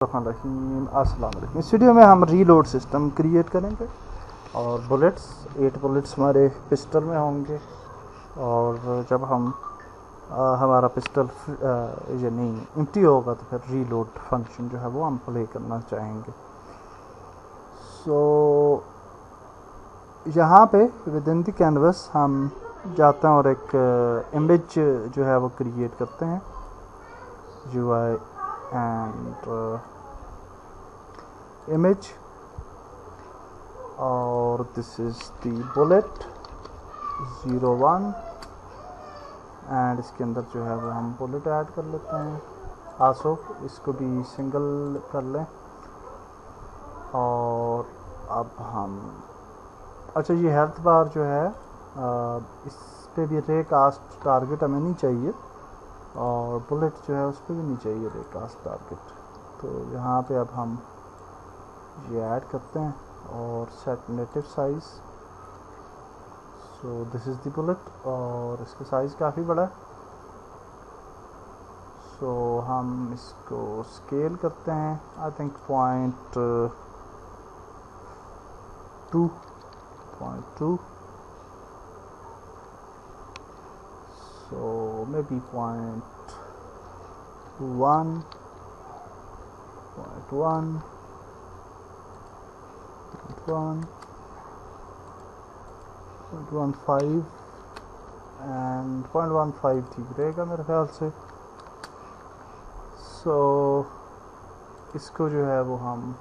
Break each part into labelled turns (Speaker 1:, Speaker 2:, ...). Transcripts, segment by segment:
Speaker 1: अस्सलाम वालेकुम। इस वीडियो में हम रीलोड सिस्टम क्रिएट करेंगे और बुलेट्स 8 बुलेट्स हमारे पिस्टल में होंगे और जब हम हमारा पिस्टल ये नहीं एम्प्टी होगा तो फिर रीलोड फंक्शन जो है वो हम प्ले करना चाहेंगे। सो यहाँ पे विद इन द कैनवस हम जाते हैं और एक इमेज जो है वो क्रिएट करते हैं UI एंड image और this is the bullet 01 and इसके अंदर जो है वो हम बुलेट ऐड कर लेते हैं। आसो इसको भी सिंगल कर लें और अब हम अच्छा ये हेल्थ बार जो है इस पे भी रे कास्ट टारगेट हमें नहीं चाहिए और बुलेट जो है उस पर भी नहीं चाहिए रे कास्ट टारगेट। तो यहाँ पे अब हम ये ऐड करते हैं और set native size. So this is the bullet और इसका साइज़ काफ़ी बड़ा है। सो हम इसको स्केल करते हैं I think point two so may be point 1.15 and 0.15 ठीक रहेगा मेरे ख्याल से। सो इसको जो है वो हम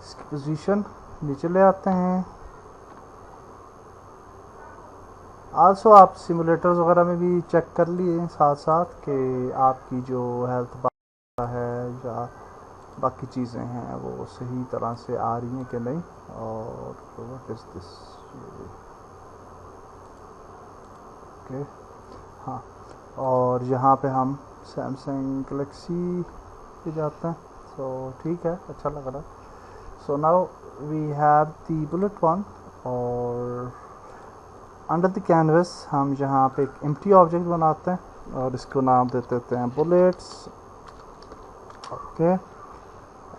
Speaker 1: इसकी पोजीशन नीचे ले आते हैं। आल्सो आप सिमुलेटर्स वगैरह में भी चेक कर लिए साथ साथ कि आपकी जो हेल्थ बार है या बाकी चीज़ें हैं वो सही तरह से आ रही हैं कि नहीं। और व्हाट इज़ दिस ओके हाँ और यहाँ पे हम सैमसंग गैलेक्सी पे जाते हैं। सो ठीक है अच्छा लग रहा है। So now we have the bullet one और अंडर द कैनवस हम यहाँ पे एक एम्प्टी ऑब्जेक्ट बनाते हैं और इसको नाम दे देते हैं बुलेट्स। ओके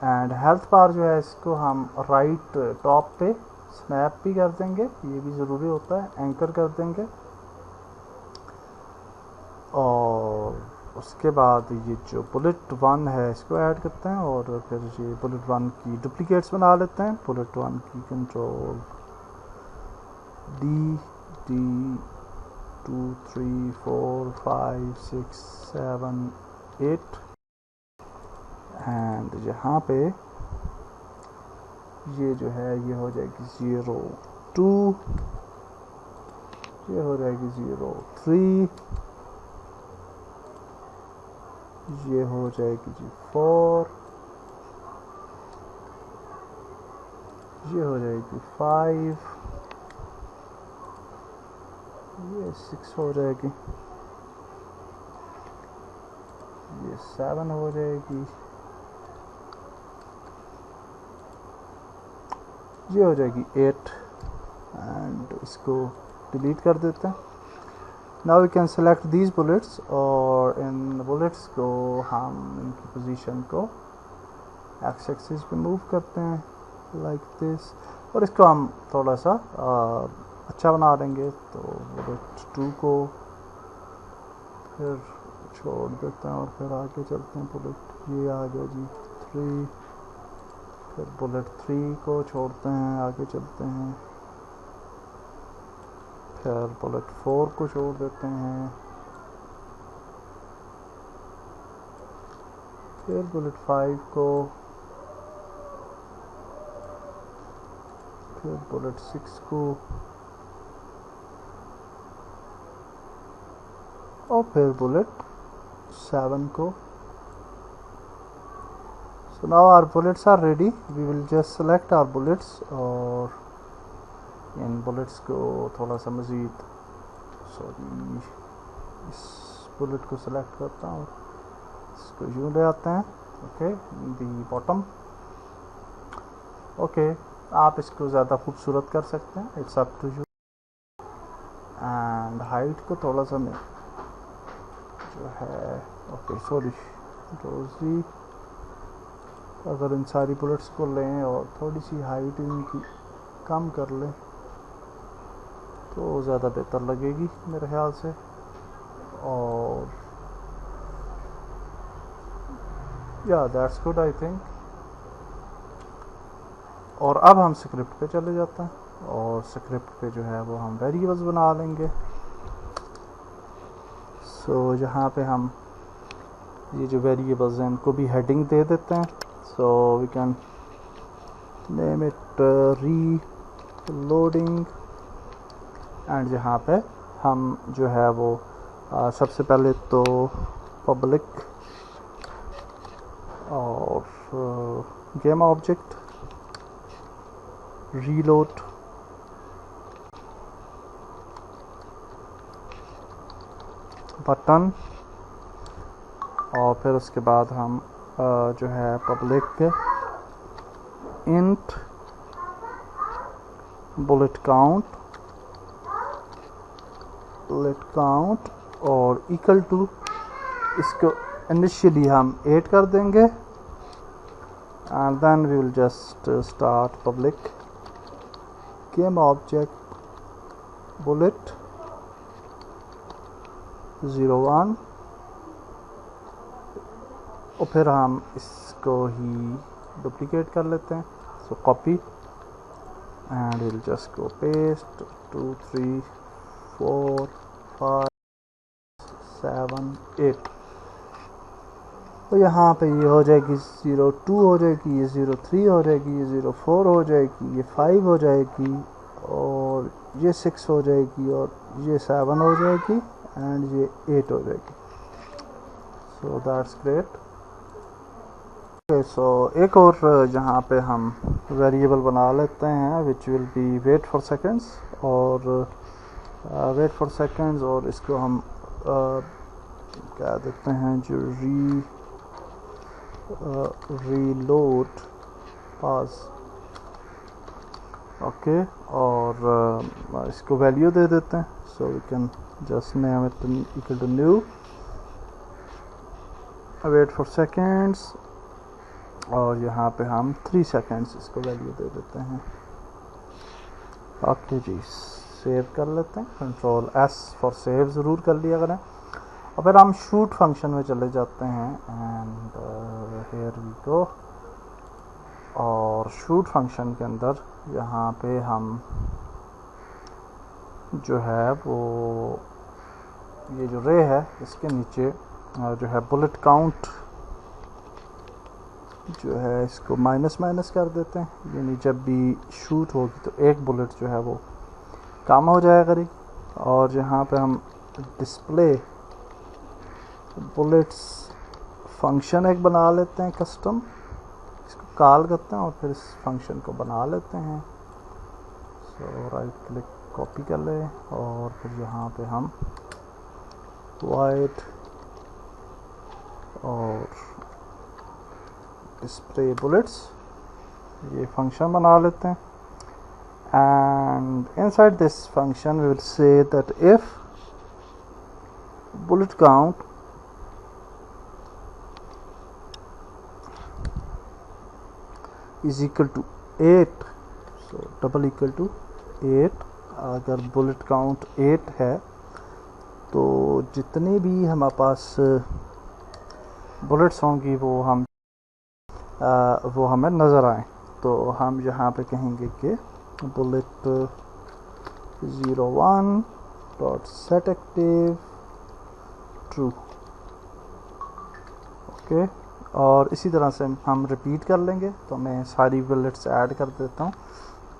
Speaker 1: एंड हेल्थ बार जो है इसको हम राइट टॉप पे स्नैप भी कर देंगे, ये भी ज़रूरी होता है, एंकर कर देंगे। और उसके बाद ये जो बुलेट वन है इसको ऐड करते हैं और फिर ये बुलेट वन की डुप्लीकेट्स बना लेते हैं। बुलेट वन की कंट्रोल D 2 3 4 5 6 7 8 एंड यहाँ पे ये जो है ये हो जाएगी 02, ये हो जाएगी 03, ये हो जाएगी जी 4, ये हो जाएगी 5, ये 6 हो जाएगी, ये 7 हो जाएगी, ये हो जाएगी 8 एंड इसको डिलीट कर देते हैं। Now we can select these bullets और इन बुलेट्स को हम इनकी पोजीशन को एक्स एक्सिस पे मूव करते हैं लाइक दिस और इसको हम थोड़ा सा अच्छा बना देंगे। तो बुलेट 2 को फिर छोड़ देते हैं और फिर आगे चलते हैं। बुलेट ये आ गया जी 3, फिर बुलेट 3 को छोड़ते हैं आगे चलते हैं, फिर बुलेट 4 को छोड़ देते हैं, फिर बुलेट 5 को, फिर बुलेट 6 को और फिर बुलेट 7 को। So now our bullets are ready. We will just select our bullets और इन bullets को थोड़ा सा मज़ीद इस बुलेट को सेलेक्ट करता हूँ, इसको यूँ ले आते हैं। ओके दी बॉटम। ओके आप इसको ज़्यादा खूबसूरत कर सकते हैं, it's up to you. And height को थोड़ा सा मैं जो है ओके सॉरी रोजी। अगर इन सारी बुलेट्स को लें और थोड़ी सी हाइट इनकी कम कर लें तो ज़्यादा बेहतर लगेगी मेरे ख्याल से। और या दैट्स गुड आई थिंक। और अब हम स्क्रिप्ट पे चले जाते हैं और स्क्रिप्ट पे जो है वो हम वेरिएबल्स बना लेंगे। सो यहाँ पे हम ये जो वेरिएबल्स हैं इनको भी हेडिंग दे देते हैं। So we can name it reloading. And यहाँ पे हम जो है वो सबसे पहले तो पब्लिक और गेम ऑब्जेक्ट रीलोड बटन, और फिर उसके बाद हम जो है पब्लिक इंट बुलेट काउंट और इक्वल टू, इसको इनिशियली हम 8 कर देंगे and then we will just start public game object bullet 01 और फिर हम इसको ही डुप्लीकेट कर लेते हैं। सो copy and will just go paste 2 3 4 5 7 8। तो यहाँ पे ये हो जाएगी 02 हो जाएगी, ये 03 हो जाएगी, ये 04 हो जाएगी, ये 5 हो जाएगी और ये 6 हो जाएगी और ये 7 हो जाएगी एंड ये 8 हो जाएगी। So that's great. Okay, so एक और जहाँ पे हम वेरिएबल बना लेते हैं which will be wait for seconds और वेट फॉर सेकेंड्स, और इसको हम क्या देते हैं जो रीलोड पास। ओके, और इसको वैल्यू दे देते हैं। So we can just name it equal to new wait for seconds और यहाँ पे हम 3 सेकेंड्स इसको वैल्यू दे देते हैं। ओके जी, सेव कर लेते हैं, कंट्रोल S फॉर सेव ज़रूर कर लिया करें। और फिर हम शूट फंक्शन में चले जाते हैं एंड हियर वी गो। और शूट फंक्शन के अंदर यहाँ पे हम जो है वो ये जो रे है इसके नीचे जो है बुलेट काउंट जो है इसको माइनस कर देते हैं, यानी जब भी शूट होगी तो एक बुलेट जो है वो कम हो जाया करेगी। और यहाँ पे हम डिस्प्ले बुलेट्स फंक्शन एक बना लेते हैं कस्टम, इसको कॉल करते हैं और फिर इस फंक्शन को बना लेते हैं। सो राइट क्लिक कॉपी कर ले और फिर यहाँ पे हम वाइड और डिस्प्ले बुलेट्स ये फंक्शन बना लेते हैं। And inside this function we will say that if bullet count is equal to 8, so double equal to 8, अगर बुलेट काउंट 8 है तो जितने भी हमारे पास बुलेट्स होंगी वो हमें नज़र आए। तो हम यहाँ पे कहेंगे कि bullet 01 dot set active true. Okay, और इसी तरह से हम रिपीट कर लेंगे। तो मैं सारी बुलेट्स ऐड कर देता हूँ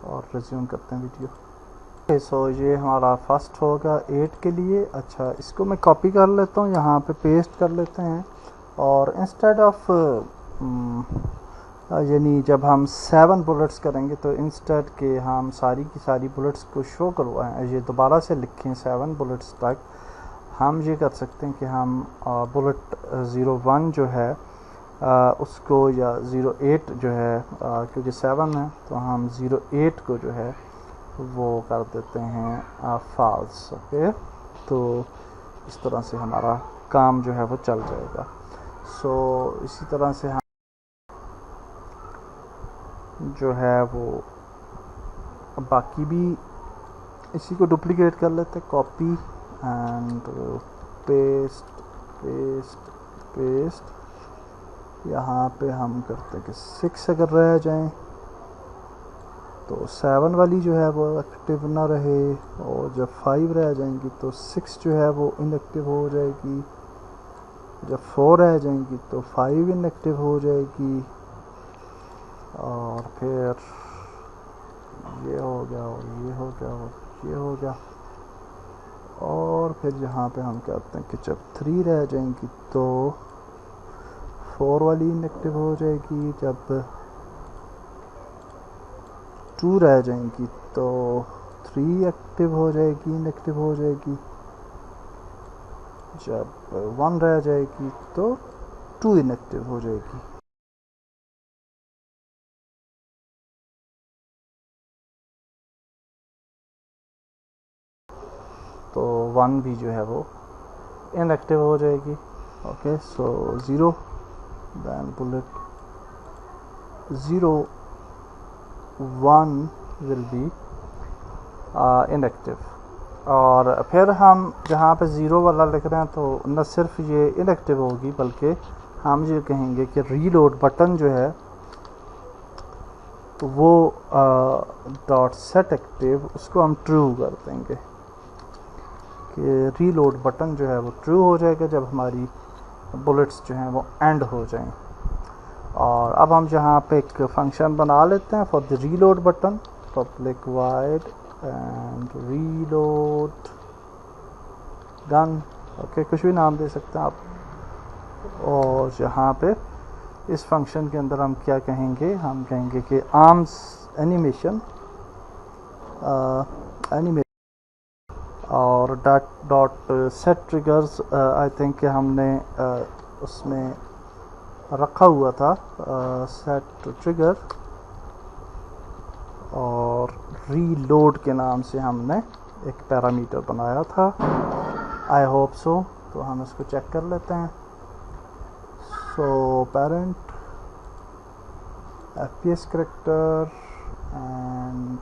Speaker 1: और रिज्यूम करते हैं वीडियो। ओके, सो ये हमारा फर्स्ट होगा 8 के लिए। अच्छा, इसको मैं कॉपी कर लेता हूँ, यहाँ पे पेस्ट कर लेते हैं और इंस्टेड ऑफ यानी जब हम 7 बुलेट्स करेंगे तो इंस्टेड के हम सारी की सारी बुलेट्स को शो करवाएं, ये दोबारा से लिखें 7 बुलेट्स तक, हम ये कर सकते हैं कि हम बुलेट 01 जो है उसको या 08 जो है क्योंकि 7 है तो हम 08 को जो है वो कर देते हैं फॉल्स। ओके, तो इस तरह से हमारा काम जो है वो चल जाएगा। सो इसी तरह से हम जो है वो बाकी भी इसी को डुप्लीकेट कर लेते, copy and paste paste paste. यहाँ पे हम करते हैं कि 6 अगर रह जाएं तो 7 वाली जो है वो एक्टिव ना रहे, और जब 5 रह जाएंगी तो 6 जो है वो इनएक्टिव हो जाएगी, जब 4 रह जाएंगी तो 5 इनएक्टिव हो जाएगी, और फिर ये हो गया और ये हो गया और ये हो गया। और फिर यहाँ पे हम कहते हैं कि जब 3 रह जाएंगी तो 4 वाली इनएक्टिव हो जाएगी, जब 2 रह जाएंगी तो 3 एक्टिव हो जाएगी, इनएक्टिव हो जाएगी, जब 1 रह जाएगी तो 2 इनएक्टिव हो जाएगी। तो 1 भी जो है वो इनएक्टिव हो जाएगी। Okay, so 0 then bullet 0 1 will be inactive। और फिर हम जहाँ पे 0 वाला लिख रहे हैं तो न सिर्फ ये इनएक्टिव होगी बल्कि हम ये कहेंगे कि रीलोड बटन जो है तो वो डॉट सेट एक्टिव, उसको हम ट्रू कर देंगे कि रीलोड बटन जो है वो ट्रू हो जाएगा जब हमारी बुलेट्स जो हैं वो एंड हो जाएं। और अब हम जहाँ पे एक फंक्शन बना लेते हैं for the reload button, public wide and reload gun. Okay, कुछ भी नाम दे सकते हैं आप। और यहाँ पे इस फंक्शन के अंदर हम क्या कहेंगे, हम कहेंगे कि आर्म्स एनिमेशन और dot set triggers. I think कि हमने उसमें रखा हुआ था सेट ट्रिगर, और रीलोड के नाम से हमने एक पैरामीटर बनाया था। I hope so. तो हम इसको चेक कर लेते हैं। So parent FPS character and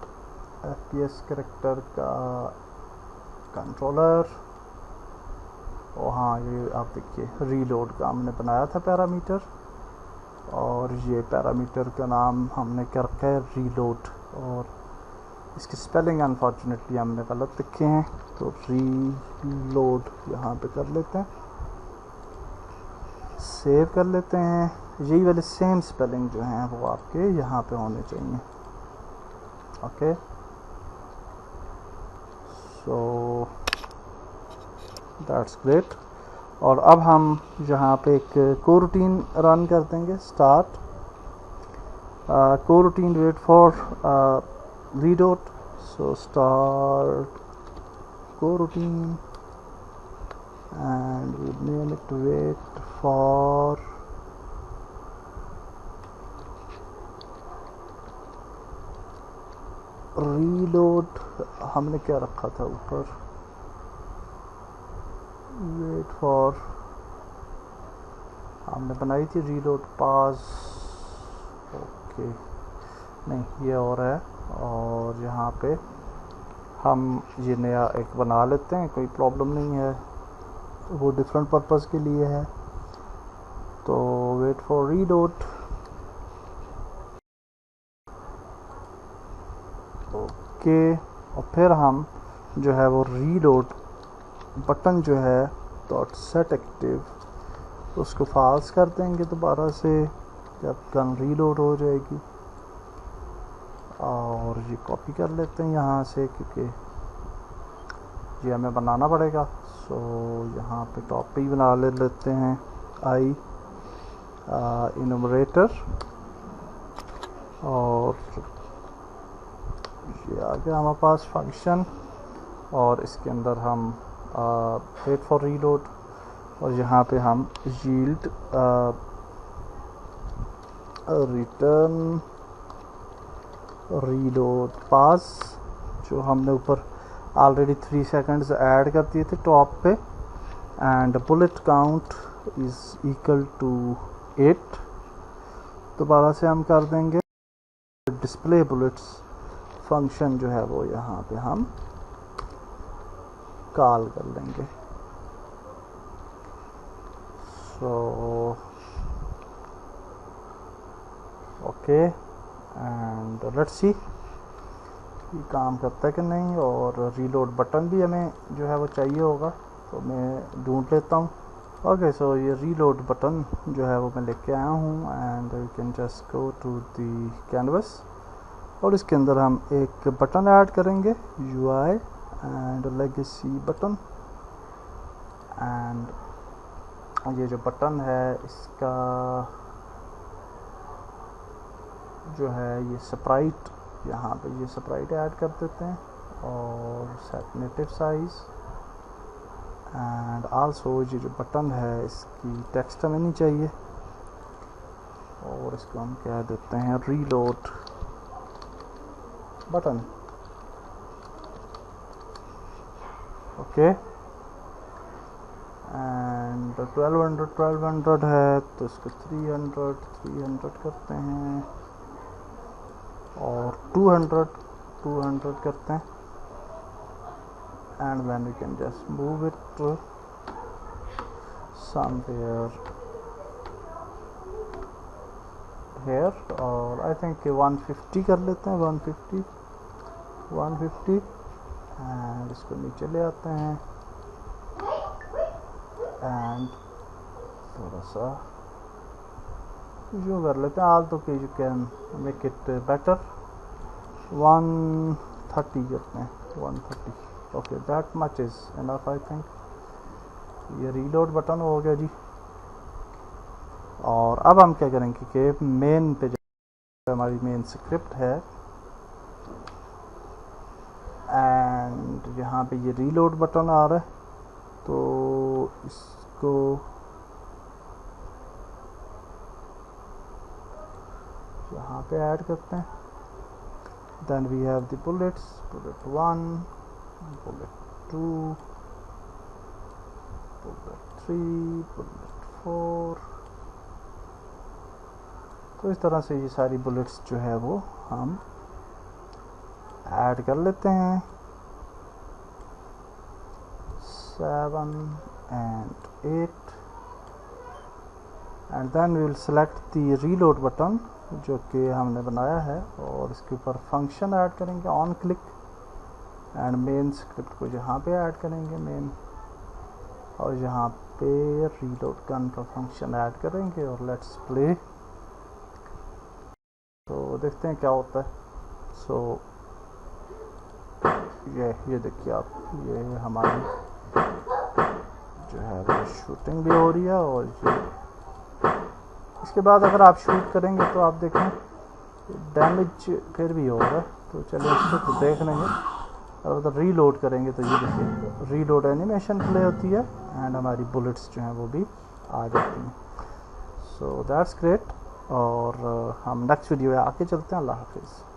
Speaker 1: FPS character का कंट्रोलर। और हाँ, ये आप देखिए रीलोड का हमने बनाया था पैरामीटर, और ये पैरामीटर का नाम हमने क्या रखा है, रीलोड। और इसकी स्पेलिंग अनफॉर्चुनेटली हमने गलत लिखे हैं, तो रीलोड यहाँ पे कर लेते हैं, सेव कर लेते हैं। यही वाले सेम स्पेलिंग जो हैं वो आपके यहाँ पे होने चाहिए। Okay, so that's great. और अब हम यहाँ पे एक को रूटीन रन कर देंगे। Start coroutine wait for reload. So start coroutine and we name it wait for reload। हमने क्या रखा था ऊपर, वेट फॉर हमने बनाई थी रीलोड पास। ओके, नहीं ये और है। और यहाँ पे हम ये नया एक बना लेते हैं, कोई प्रॉब्लम नहीं है, वो डिफरेंट पर्पस के लिए है। तो वेट फॉर रीलोड। ओके, और फिर हम जो है वो रीलोड बटन जो है डॉट सेट एक्टिव उसको फाल्स कर देंगे दोबारा से जब गन रीलोड हो जाएगी। और ये कॉपी कर लेते हैं यहाँ से, क्योंकि ये हमें बनाना पड़ेगा। सो यहाँ पे टॉप पे ही बना लेते हैं आई इनोमरेटर, और ये आ गया हमारे पास फंक्शन। और इसके अंदर हम वेट फॉर रीलोड, और यहाँ पे हम यील्ड रिटर्न रीलोड पास, जो हमने ऊपर ऑलरेडी 3 सेकंड्स ऐड कर दिए थे टॉप पे, and bullet count is equal to 8। दोबारा से हम कर देंगे डिस्प्ले बुलेट्स फंक्शन जो है वो यहाँ पे हम कॉल कर लेंगे। So okay and let's see ये काम करता है कि नहीं। और रीलोड बटन भी हमें जो है वो चाहिए होगा, तो मैं ढूंढ लेता हूँ। ओके सो ये रीलोड बटन जो है वो मैं लेके आया हूँ and you can just go to the canvas और इसके अंदर हम एक बटन ऐड करेंगे UI and legacy button. And ये जो बटन है इसका जो है ये स्प्राइट, यहाँ पे ये स्प्राइट ऐड कर देते हैं और set native size. And also ये जो बटन है इसकी टेक्स्ट हमें नहीं चाहिए और इसको हम कह देते हैं रीलोड बटन। ओके एंड 1200 है तो इसको 300 करते हैं और 200 करते हैं। And then we can just move it somewhere here और आई थिंक 150 कर लेते हैं। 150 एंड इसको नीचे ले आते हैं एंड थोड़ा सा जो कर लेते हैं आल तो you can make it better. 130 करते हैं 130। Okay that much is enough I think. ये रीलोड बटन हो गया जी। और अब हम क्या करेंगे कि मेन पे जो हमारी मेन स्क्रिप्ट है एंड यहाँ पे ये रीलोड बटन आ रहा है तो इसको यहाँ पे ऐड करते हैं। Then we have the bullets, bullet 1, bullet 2, bullet 3, bullet 4। तो इस तरह से ये सारी बुलेट्स जो है वो हम ऐड कर लेते हैं। 7 and 8 and then we will select the reload button जो कि हमने बनाया है और इसके ऊपर फंक्शन ऐड करेंगे on click and main script को यहाँ पे ऐड करेंगे मेन और यहाँ पे रीलोड गन का फंक्शन ऐड करेंगे और लेट्स प्ले। तो देखते हैं क्या होता है। सो ये देखिए आप, ये हमारी जो है वो शूटिंग भी हो रही है और ये इसके बाद अगर आप शूट करेंगे तो आप देखें डैमेज फिर भी हो रहा है। तो चलिए इसको तो देख लेंगे और अगर रीलोड करेंगे तो ये देखिए रीलोड एनिमेशन प्ले होती है एंड हमारी बुलेट्स जो हैं वो भी आ जाती हैं। सो दैट्स ग्रेट और हम नेक्स्ट वीडियो में आके चलते हैं। अल्लाह हाफिज़।